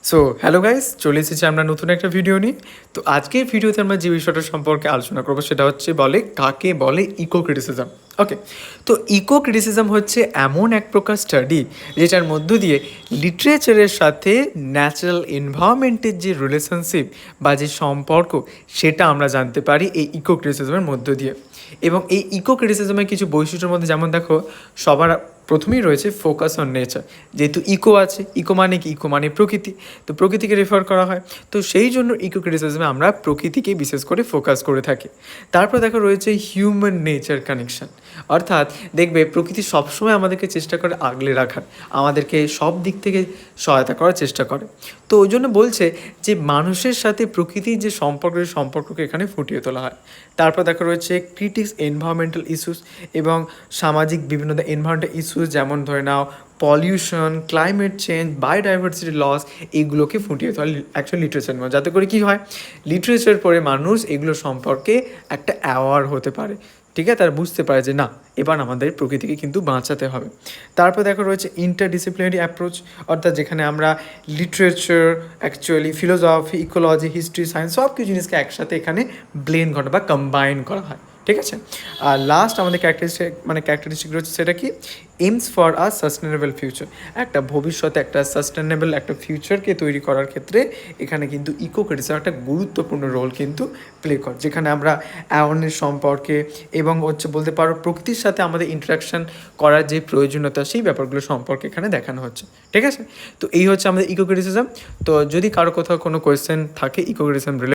So hello guys, চলে এসেছি আমরা নতুন একটা ভিডিও নিয়ে। তো আজকের ভিডিওতে আমরা যে বিষয়টা সম্পর্কে আলোচনা করবো সেটা হচ্ছে কাকে বলে ইকো ক্রিটিসিজম। ওকে, তো ইকো ক্রিটিসিজম হচ্ছে এমন এক প্রকার স্টাডি যেটার মধ্য দিয়ে লিটারেচারের সাথে ন্যাচারাল এনভায়রনমেন্টের যে রিলেশনশিপ বা যে সম্পর্ক সেটা আমরা জানতে পারি এই ইকো ক্রিটিসিজমের মধ্য দিয়ে। এবং এই ইকো ক্রিটিসিজমের কিছু বৈশিষ্ট্যের মধ্যে যেমন দেখো, সবার প্রথমেই রয়েছে ফোকাস অন নেচার। যেহেতু ইকো আছে, ইকো মানে কি? ইকো মানে প্রকৃতি, তো প্রকৃতিকে রেফার করা হয়। তো সেই জন্য ইকো ক্রিটিসিজমে আমরা প্রকৃতিকে বিশেষ করে ফোকাস করে থাকি। তারপর দেখো রয়েছে হিউম্যান নেচার কানেকশন, অর্থাৎ দেখবে প্রকৃতি সবসময় আমাদেরকে চেষ্টা করে আগলে রাখার, আমাদেরকে সব দিক থেকে সহায়তা করার চেষ্টা করে। তো ওই জন্য বলছে যে মানুষের সাথে প্রকৃতির যে সম্পর্ককে এখানে ফুটিয়ে তোলা হয়। তারপর দেখা রয়েছে ক্রিটিক্স এনভায়রনমেন্টাল ইস্যুস এবং সামাজিক বিভিন্ন এনভায়রনমেন্টাল ইস্যুস, যেমন ধরে নাও pollution, climate change, biodiversity loss, এইগুলোকে ফুটিয়ে তোলা অ্যাকচুয়ালি লিটারেচার নয়, যাতে করে কী হয়, লিটারেচার পড়ে মানুষ এগুলো সম্পর্কে একটা অ্যাওয়ার হতে পারে। ঠিক আছে, তারা বুঝতে পারে যে না, এবার আমাদের প্রকৃতিকে কিন্তু বাঁচাতে হবে। তারপর দেখো রয়েছে ইন্টারডিসিপ্লিনারি অ্যাপ্রোচ, অর্থাৎ যেখানে আমরা literature, actually philosophy, ecology, history, science সব কিছু জিনিসকে একসাথে এখানে ব্লেন্ড করা বা কম্বাইন করা হয়। ঠিক আছে, আর লাস্ট আমাদের ক্যারেক্টারিস্টিক রয়েছে সেটা কি? Aims for a sustainable future. একটা ভবিষ্যতে একটা সাস্টেনেবল একটা ফিউচারকে তৈরি করার ক্ষেত্রে এখানে কিন্তু ইকো ক্রিটিসিজম একটা গুরুত্বপূর্ণ রোল কিন্তু প্লে করে, যেখানে আমরা অ্যাওয়ারনেস সম্পর্কে এবং বলতে পারো প্রকৃতির সাথে আমাদের ইন্টারাকশন করার যে প্রয়োজনীয়তা সেই ব্যাপারগুলো সম্পর্কে এখানে দেখানো হচ্ছে। ঠিক আছে, তো এই হচ্ছে আমাদের ইকো ক্রিটিসিজম। তো যদি কারো কোথাও কোনো কোয়েশ্চেন থাকে ইকো ক্রিটিসিজম